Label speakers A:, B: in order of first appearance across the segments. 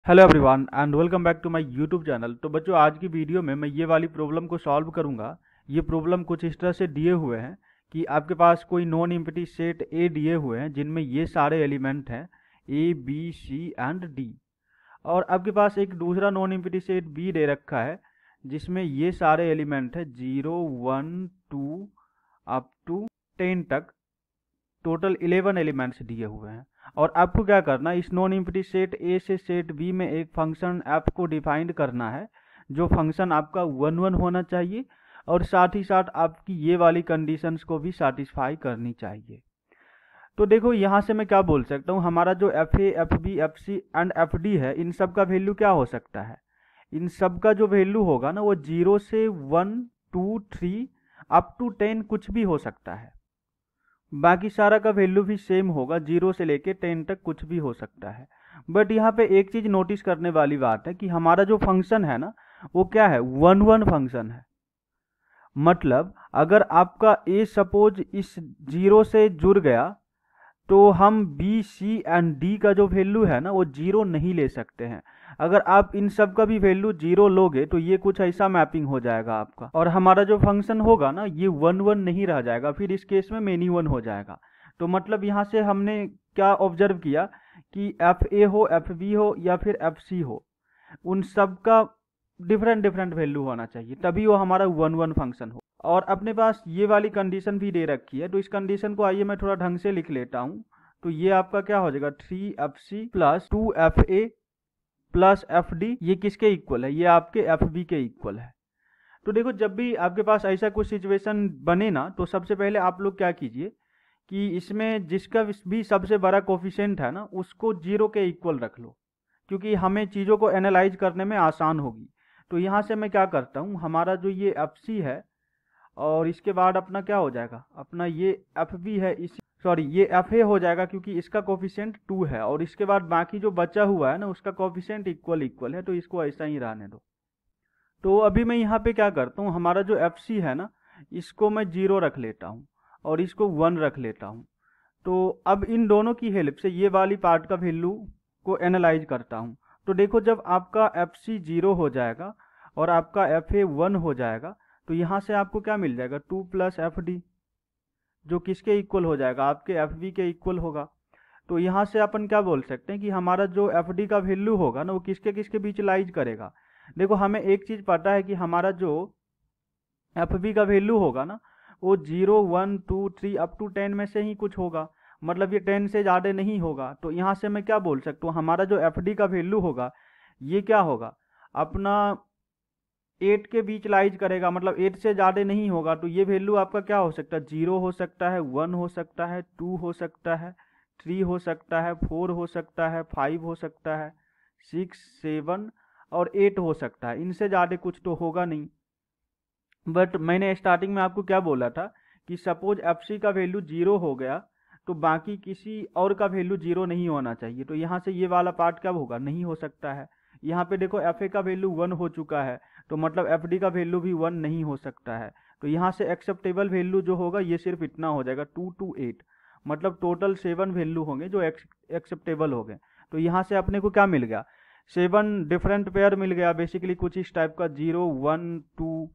A: Hello everyone and welcome back to my YouTube channel. तो बच्चों, आज की वीडियो में मैं ये वाली प्रॉब्लम को सॉल्व करूंगा। ये प्रॉब्लम कुछ इस तरह से दिए हुए हैं कि आपके पास कोई नॉन एम्प्टी सेट ए दिए हुए हैं जिनमें ये सारे एलिमेंट हैं A B C and D, और आपके पास एक दूसरा नॉन एम्प्टी सेट बी दे रखा है जिसमें ये सारे एलिमेंट है 0 1 2 अप टू 10 तक। टोटल 11 एलिमेंट्स दिए हुए हैं और आपको क्या करना है, इस नॉन एम्प्टी सेट ए से सेट बी में एक फंक्शन एफ को डिफाइन करना है जो फंक्शन आपका 1 1 होना चाहिए और साथ ही साथ आपकी ये वाली कंडीशंस को भी सेटिस्फाई करनी चाहिए। तो देखो यहाँ से मैं क्या बोल सकता हूँ, हमारा जो F A F B F C and F D है, इन सब का वैल्यू क्या हो सकता है। इन सब का जो वैल्यू होगा ना वो 0 से 1 2 3 अप टू 10 कुछ भी हो सकता है। बाकी सारा का वैल्यू भी सेम होगा, 0 से लेके 10 तक कुछ भी हो सकता है। बट यहाँ पे एक चीज नोटिस करने वाली बात है कि हमारा जो फंक्शन है ना वो क्या है, 1 1 फंक्शन है। मतलब अगर आपका ए सपोज इस 0 से जुड़ गया तो हम बी सी एंड डी का जो वैल्यू है ना वो 0 नहीं ले सकते हैं। अगर आप इन सब का भी वैल्यू 0 लोगे तो ये कुछ ऐसा मैपिंग हो जाएगा आपका, और हमारा जो फंक्शन होगा ना ये 1 1 नहीं रह जाएगा, फिर इस केस में मेनी 1 हो जाएगा। तो मतलब यहाँ से हमने क्या ऑब्जर्व किया कि एफ ए हो, एफ बी हो या फिर एफ सी हो, उन सब का डिफरेंट डिफरेंट वैल्यू होना चाहिए, तभी वो हमारा 1 1 फंक्शन हो। और अपने पास ये वाली कंडीशन भी दे रखी है, तो इस कंडीशन को आइए मैं थोड़ा ढंग से लिख लेता हूँ। तो ये आपका क्या हो जाएगा, 3 FC plus 2 FA plus FD, ये किसके इक्वल है, ये आपके FB के इक्वल है। तो देखो, जब भी आपके पास ऐसा कुछ सिचुएशन बने ना तो सबसे पहले आप लोग क्या कीजिए कि इसमें जिसका भी सबसे बड़ा कोफिशिएंट है ना उसको 0 के इक्वल रख लो, क्योंकि हमें चीज़ों को एनालाइज करने में आसान होगी। तो यहाँ से मैं क्या करता हूँ, हमारा जो ये FC है और इसके बाद अपना क्या हो जाएगा, अपना ये FB है, इसी सॉरी ये FA हो जाएगा क्योंकि इसका कोफिशिएंट 2 है, और इसके बाद बाकी जो बचा हुआ है ना उसका कोफिशिएंट इक्वल इक्वल है, तो इसको ऐसा ही रहने दो। तो अभी मैं यहाँ पे क्या करता हूँ, हमारा जो FC है ना इसको मैं 0 रख लेता हूँ और इसको 1 रख लेता हूँ। तो अब इन दोनों की हेल्प से ये वाली पार्ट का वैल्यू को एनालाइज करता हूँ। तो देखो, जब आपका FC 0 हो जाएगा और आपका FA 1 हो जाएगा तो यहाँ से आपको क्या मिल जाएगा, 2 प्लस FD, जो किसके इक्वल हो जाएगा, आपके FB के इक्वल होगा। तो यहाँ से अपन क्या बोल सकते हैं कि हमारा जो FD का वैल्यू होगा ना वो किसके किसके बीच लाइज करेगा। देखो, हमें एक चीज पता है कि हमारा जो FB का वैल्यू होगा ना वो 0 1 2 3 अप टू 10 में से ही कुछ होगा, मतलब ये 10 से ज़्यादा नहीं होगा। तो यहाँ से मैं क्या बोल सकता हूँ, हमारा जो FD का वैल्यू होगा ये क्या होगा, अपना 8 के बीच लाइज करेगा, मतलब 8 से ज़्यादा नहीं होगा। तो ये वैल्यू आपका क्या हो सकता है, 0 हो सकता है, 1 हो सकता है, 2 हो सकता है, 3 हो सकता है, 4 हो सकता है, 5 हो सकता है, 6 7 और 8 हो सकता है। इनसे ज़्यादा कुछ तो होगा नहीं। बट मैंने स्टार्टिंग में आपको क्या बोला था कि सपोज FC का वैल्यू 0 हो गया तो बाकी किसी और का वैल्यू 0 नहीं होना चाहिए। तो यहाँ से ये वाला पार्ट क्या होगा, नहीं हो सकता है। यहाँ पे देखो FA का वैल्यू 1 हो चुका है तो मतलब FD का वैल्यू भी 1 नहीं हो सकता है। तो यहाँ से एक्सेप्टेबल वैल्यू जो होगा ये सिर्फ इतना हो जाएगा, 2 to 8, मतलब टोटल 7 वैल्यू होंगे जो एक्सेप्टेबल हो गए। तो यहाँ से अपने को क्या मिल गया, 7 डिफरेंट पेयर मिल गया, बेसिकली कुछ इस टाइप का, 0 1 2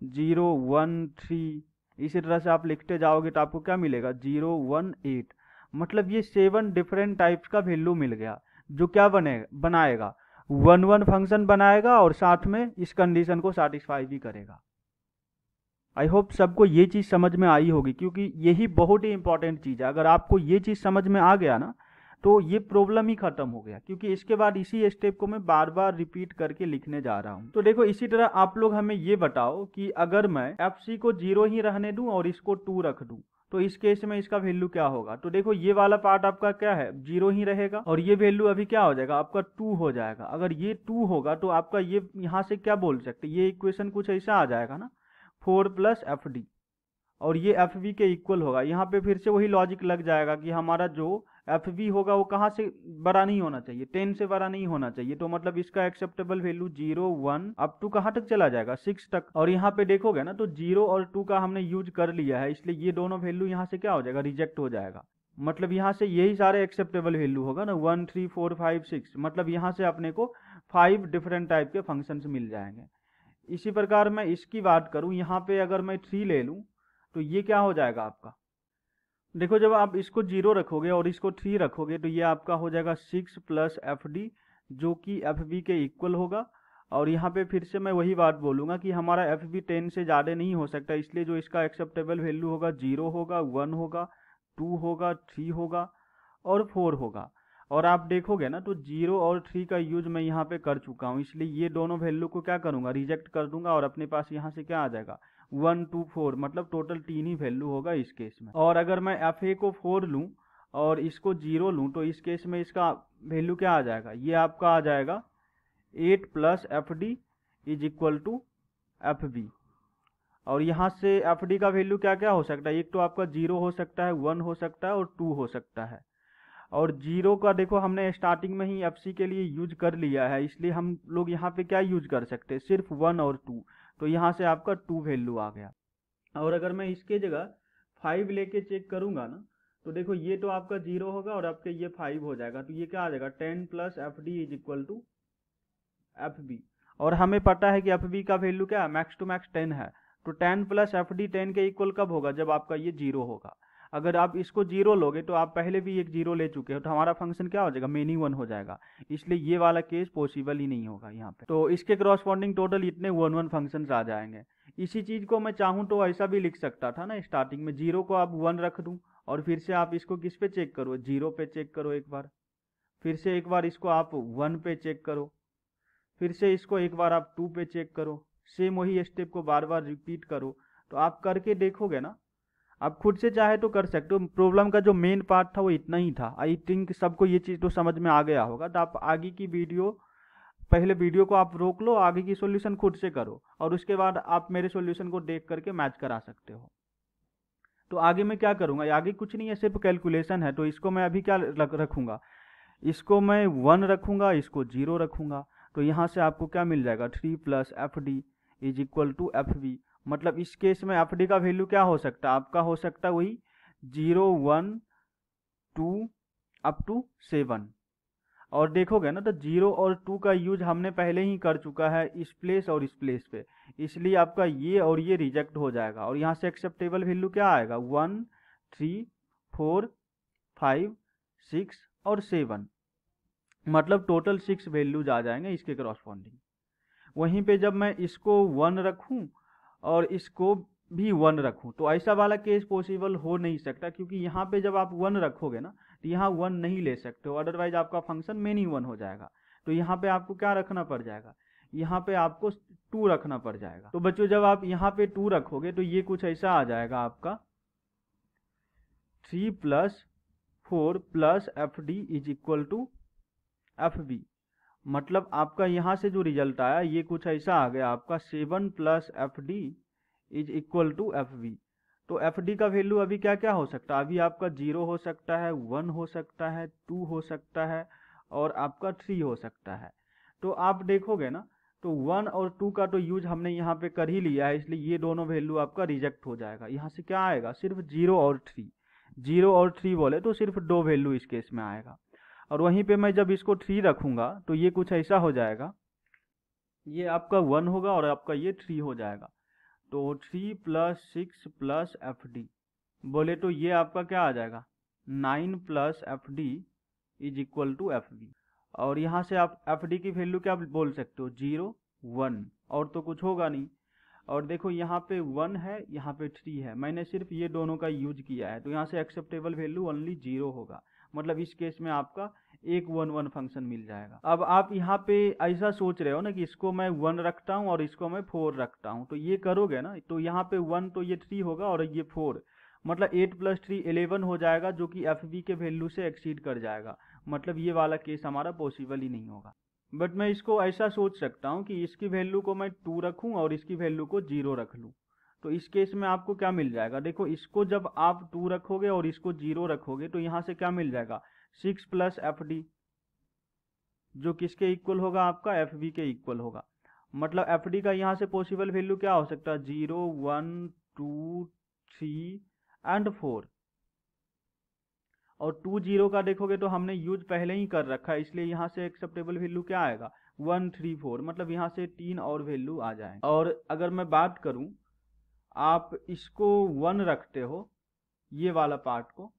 A: 0 1 3। इसी तरह से आप लिखते जाओगे तो आपको क्या मिलेगा, 0 1 8। मतलब ये 7 डिफरेंट टाइप्स का वैल्यू मिल गया जो क्या बनाएगा, 1 1 फंक्शन बनाएगा और साथ में इस कंडीशन को सेटिस्फाई भी करेगा। आई होप सबको ये चीज़ समझ में आई होगी, क्योंकि यही बहुत ही इंपॉर्टेंट चीज़ है। अगर आपको ये चीज़ समझ में आ गया ना तो ये प्रॉब्लम ही खत्म हो गया, क्योंकि इसके बाद इसी स्टेप को मैं बार बार रिपीट करके लिखने जा रहा हूँ। तो देखो, इसी तरह आप लोग हमें ये बताओ कि अगर मैं FC को 0 ही रहने दूं और इसको 2 रख दूं तो इस केस में इसका वैल्यू क्या होगा। तो देखो, ये वाला पार्ट आपका क्या है, 0 ही रहेगा और ये वैल्यू अभी क्या हो जाएगा, आपका 2 हो जाएगा। अगर ये 2 होगा तो आपका ये यहाँ से क्या बोल सकते, ये इक्वेशन कुछ ऐसा आ जाएगा ना, 4 प्लस FD, और ये FB के इक्वल होगा। यहाँ पे फिर से वही लॉजिक लग जाएगा कि हमारा जो FB होगा वो कहाँ से बड़ा नहीं होना चाहिए, 10 से बड़ा नहीं होना चाहिए। तो मतलब इसका एक्सेप्टेबल वैल्यू 0 1 अप टू कहाँ तक चला जाएगा, 6 तक। और यहाँ पे देखोगे ना तो 0 और 2 का हमने यूज कर लिया है, इसलिए ये दोनों वैल्यू यहाँ से क्या हो जाएगा, रिजेक्ट हो जाएगा। मतलब यहाँ से यही सारे एक्सेप्टेबल वैल्यू होगा ना, 1 3 4 5 6, मतलब यहाँ से अपने को 5 डिफरेंट टाइप के फंक्शंस मिल जाएंगे। इसी प्रकार मैं इसकी बात करूँ, यहाँ पे अगर मैं 3 ले लूँ तो ये क्या हो जाएगा आपका, देखो जब आप इसको 0 रखोगे और इसको 3 रखोगे तो ये आपका हो जाएगा 6 प्लस एफ डी, जो कि एफ बी के इक्वल होगा। और यहाँ पे फिर से मैं वही बात बोलूँगा कि हमारा एफ बी 10 से ज़्यादा नहीं हो सकता, इसलिए जो इसका एक्सेप्टेबल वैल्यू होगा 0 होगा, 1 होगा, 2 होगा, 3 होगा और 4 होगा। और आप देखोगे ना तो 0 और 3 का यूज मैं यहाँ पे कर चुका हूँ, इसलिए ये दोनों वैल्यू को क्या करूँगा, रिजेक्ट कर दूंगा और अपने पास यहाँ से क्या आ जाएगा 1 2 4, मतलब टोटल 3 ही वैल्यू होगा इस केस में। और अगर मैं एफ ए को 4 लूँ और इसको 0 लूँ तो इस केस में इसका वैल्यू क्या आ जाएगा, ये आपका आ जाएगा 8 plus F D is equal to F B. और यहाँ से एफ डी का वैल्यू क्या क्या हो सकता है, एक तो आपका 0 हो सकता है, 1 हो सकता है और 2 हो सकता है। और 0 का देखो हमने स्टार्टिंग में ही एफ सी के लिए यूज कर लिया है, इसलिए हम लोग यहाँ पे क्या यूज कर सकते हैं, सिर्फ 1 और 2, तो यहाँ से आपका 2 वैल्यू आ गया। और अगर मैं इसके जगह 5 लेके चेक करूँगा ना तो देखो ये तो आपका 0 होगा और आपके ये 5 हो जाएगा, तो ये क्या आ जाएगा 10 plus F D is equal to F B. और हमें पता है कि एफ बी का वैल्यू क्या है, मैक्स टू मैक्स 10 है, तो 10 प्लस एफ डी 10 के इक्वल कब होगा, जब आपका ये 0 होगा। अगर आप इसको 0 लोगे तो आप पहले भी एक 0 ले चुके हो, तो हमारा फंक्शन क्या हो जाएगा, मेनी 1 हो जाएगा, इसलिए ये वाला केस पॉसिबल ही नहीं होगा यहाँ पे। तो इसके क्रॉसपॉन्डिंग टोटल इतने 1 1 फंक्शंस आ जाएंगे। इसी चीज को मैं चाहूँ तो ऐसा भी लिख सकता था ना, स्टार्टिंग में 0 को आप 1 रख दूँ और फिर से आप इसको किस पे चेक करो, 0 पे चेक करो एक बार, फिर से एक बार इसको आप 1 पे चेक करो, फिर से इसको एक बार आप 2 पे चेक करो, सेम वही स्टेप को बार बार रिपीट करो। तो आप करके देखोगे ना, आप खुद से चाहे तो कर सकते हो। प्रॉब्लम का जो मेन पार्ट था वो इतना ही था। आई थिंक सबको ये चीज़ तो समझ में आ गया होगा। तो आप आगे की वीडियो, पहले वीडियो को आप रोक लो, आगे की सॉल्यूशन खुद से करो और उसके बाद आप मेरे सॉल्यूशन को देख करके मैच करा सकते हो। तो आगे मैं क्या करूँगा, आगे कुछ नहीं है, सिर्फ कैलकुलेशन है। तो इसको मैं अभी क्या रखूँगा, इसको मैं 1 रखूँगा, इसको 0 रखूँगा। तो यहाँ से आपको क्या मिल जाएगा, 3 plus F D is equal to F B. मतलब इस केस में एफ डी का वैल्यू क्या हो सकता है आपका, हो सकता है वही 0 1 2 अप टू 7। और देखोगे ना तो 0 और 2 का यूज हमने पहले ही कर चुका है इस प्लेस और इस प्लेस पे, इसलिए आपका ये और ये रिजेक्ट हो जाएगा। और यहाँ से एक्सेप्टेबल वैल्यू क्या आएगा, 1 3 4 5 6 और 7, मतलब टोटल 6 वैल्यूज आ जाएंगे इसके करॉस्पॉन्डिंग। वहीं पे जब मैं इसको 1 रखूं और इसको भी 1 रखूं तो ऐसा वाला केस पॉसिबल हो नहीं सकता, क्योंकि यहाँ पे जब आप 1 रखोगे ना तो यहाँ 1 नहीं ले सकते हो, अदरवाइज आपका फंक्शन मेनी 1 हो जाएगा। तो यहाँ पे आपको क्या रखना पड़ जाएगा, यहाँ पे आपको 2 रखना पड़ जाएगा। तो बच्चों जब आप यहाँ पे 2 रखोगे तो ये कुछ ऐसा आ जाएगा आपका 3 plus 4 plus F D is equal to F B. मतलब आपका यहाँ से जो रिजल्ट आया ये कुछ ऐसा आ गया आपका 7 plus F D is equal to F B. तो एफ डी का वैल्यू अभी क्या क्या हो सकता है, अभी आपका 0 हो सकता है, 1 हो सकता है, 2 हो सकता है और आपका 3 हो सकता है। तो आप देखोगे ना तो 1 और 2 का तो यूज हमने यहाँ पे कर ही लिया है, इसलिए ये दोनों वैल्यू आपका रिजेक्ट हो जाएगा। यहाँ से क्या आएगा, सिर्फ 0 और 3, 0 और 3 बोले तो सिर्फ 2 वैल्यू इस केस में आएगा। और वहीं पे मैं जब इसको 3 रखूंगा तो ये कुछ ऐसा हो जाएगा, ये आपका 1 होगा और आपका ये 3 हो जाएगा। तो 3 प्लस 6 प्लस एफ डी बोले तो ये आपका क्या आ जाएगा, 9 plus F D is equal to F B. और यहाँ से आप एफ डी की वैल्यू क्या बोल सकते हो, 0 1, और तो कुछ होगा नहीं। और देखो यहाँ पे 1 है, यहाँ पे 3 है, मैंने सिर्फ ये दोनों का यूज किया है, तो यहाँ से एक्सेप्टेबल वैल्यू ओनली 0 होगा। मतलब इस केस में आपका एक 1 1 फंक्शन मिल जाएगा। अब आप यहाँ पे ऐसा सोच रहे हो ना कि इसको मैं 1 रखता हूँ और इसको मैं 4 रखता हूँ, तो ये करोगे ना तो यहाँ पे 1 तो ये 3 होगा और ये 4, मतलब 8 प्लस 3 11 हो जाएगा, जो कि एफ बी के वैल्यू से एक्सीड कर जाएगा। मतलब ये वाला केस हमारा पॉसिबल ही नहीं होगा। बट मैं इसको ऐसा सोच सकता हूँ कि इसकी वैल्यू को मैं 2 रखूँ और इसकी वैल्यू को 0 रख लूँ। तो इस केस में आपको क्या मिल जाएगा, देखो इसको जब आप 2 रखोगे और इसको 0 रखोगे तो यहाँ से क्या मिल जाएगा, 6 प्लस एफ डी, जो किसके इक्वल होगा, आपका एफ बी के इक्वल होगा। मतलब एफ डी का यहाँ से पॉसिबल वैल्यू क्या हो सकता है, 0 1 2 3 एंड 4। और 2 0 का देखोगे तो हमने यूज पहले ही कर रखा है, इसलिए यहाँ से एक्सेप्टेबल वैल्यू क्या आएगा 1 3 4, मतलब यहाँ से 3 और वैल्यू आ जाएंगे। और अगर मैं बात करूँ, आप इसको 1 रखते हो ये वाला पार्ट को,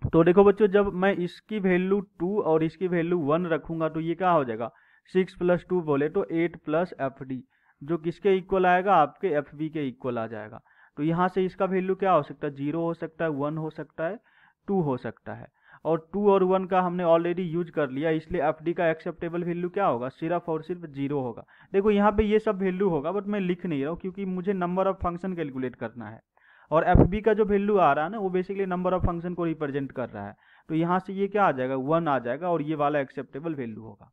A: तो देखो बच्चों जब मैं इसकी वैल्यू 2 और इसकी वैल्यू 1 रखूंगा तो ये क्या हो जाएगा 6 + 2 बोले तो 8 + FD, जो किसके इक्वल आएगा आपके FB के इक्वल आ जाएगा। तो यहाँ से इसका वैल्यू क्या हो सकता है 0 हो सकता है, 1 हो सकता है, 2 हो सकता है। और 2 और 1 का हमने ऑलरेडी यूज कर लिया, इसलिए FD का एक्सेप्टेबल वैल्यू क्या होगा सिर्फ और सिर्फ 0 होगा। देखो यहाँ पे ये सब वैल्यू होगा बट मैं लिख नहीं रहा हूँ क्योंकि मुझे नंबर ऑफ फंक्शन कैलकुलेट करना है, और FB का जो वैल्यू आ रहा है ना वो बेसिकली नंबर ऑफ फंक्शन को रिप्रेजेंट कर रहा है। तो यहाँ से ये क्या आ जाएगा 1 आ जाएगा और ये वाला एक्सेप्टेबल वैल्यू होगा।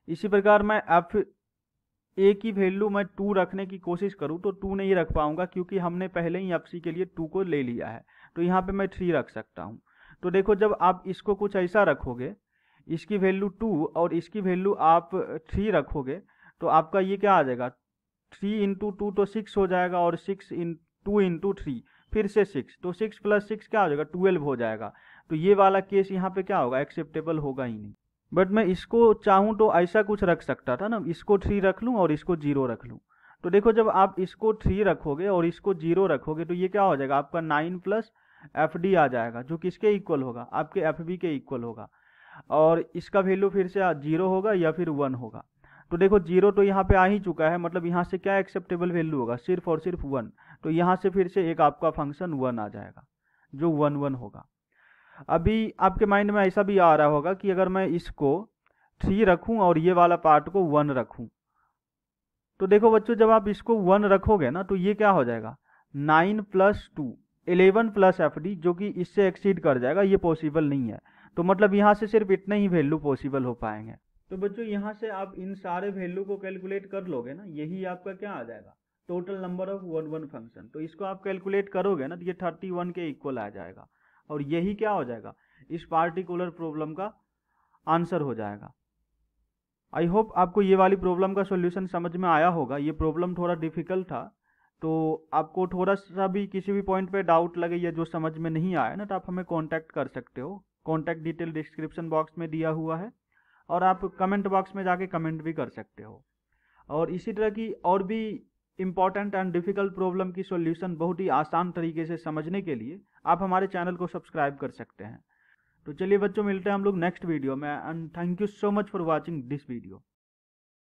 A: इसी प्रकार मैं FA की वैल्यू मैं 2 रखने की कोशिश करूँ तो 2 नहीं रख पाऊंगा क्योंकि हमने पहले ही FC के लिए 2 को ले लिया है। तो यहाँ पे मैं 3 रख सकता हूँ। तो देखो जब आप इसको कुछ ऐसा रखोगे, इसकी वैल्यू 2 और इसकी वैल्यू आप 3 रखोगे, तो आपका ये क्या आ जाएगा 3 × 2 तो 6 हो जाएगा, और 2 × 3 फिर से 6, तो 6 + 6 क्या हो जाएगा 12 हो जाएगा। तो ये वाला केस यहाँ पे क्या होगा एक्सेप्टेबल होगा ही नहीं। बट मैं इसको चाहूँ तो ऐसा कुछ रख सकता था ना, इसको 3 रख लूँ और इसको 0 रख लूँ। तो देखो जब आप इसको 3 रखोगे और इसको 0 रखोगे तो ये क्या हो जाएगा आपका 9 + FD आ जाएगा, जो किसके इक्वल होगा आपके FB के इक्वल होगा। और इसका वैल्यू फिर से 0 होगा या फिर 1 होगा। तो देखो 0 तो यहाँ पे आ ही चुका है, मतलब यहाँ से क्या एक्सेप्टेबल वैल्यू होगा सिर्फ और सिर्फ 1। तो यहाँ से फिर से एक आपका फंक्शन 1 आ जाएगा जो 1 1 होगा। अभी आपके माइंड में ऐसा भी आ रहा होगा कि अगर मैं इसको 3 रखूं और ये वाला पार्ट को 1 रखूं, तो देखो बच्चों जब आप इसको 1 रखोगे ना तो ये क्या हो जाएगा 9 + 2 11 + FD, जो कि इससे एक्सीड कर जाएगा, ये पॉसिबल नहीं है। तो मतलब यहाँ से सिर्फ इतने ही वैल्यू पॉसिबल हो पाएंगे। तो बच्चों यहाँ से आप इन सारे वैल्यू को कैलकुलेट कर लोगे ना, यही आपका क्या आ जाएगा टोटल नंबर ऑफ 1 1 फंक्शन। तो इसको आप कैलकुलेट करोगे ना तो ये 31 के इक्वल आ जाएगा, और यही क्या हो जाएगा इस पार्टिकुलर प्रॉब्लम का आंसर हो जाएगा। आई होप आपको ये वाली प्रॉब्लम का सॉल्यूशन समझ में आया होगा। ये प्रॉब्लम थोड़ा डिफिकल्ट था, तो आपको थोड़ा सा भी किसी भी पॉइंट पे डाउट लगे या जो समझ में नहीं आया ना, तो आप हमें कांटेक्ट कर सकते हो। कांटेक्ट डिटेल डिस्क्रिप्शन बॉक्स में दिया हुआ है, और आप कमेंट बॉक्स में जाके कमेंट भी कर सकते हो। और इसी तरह की और भी इंपॉर्टेंट एंड डिफिकल्ट प्रॉब्लम की सॉल्यूशन बहुत ही आसान तरीके से समझने के लिए आप हमारे चैनल को सब्सक्राइब कर सकते हैं। तो चलिए बच्चों, मिलते हैं हम लोग नेक्स्ट वीडियो में, and thank you so much for watching this video.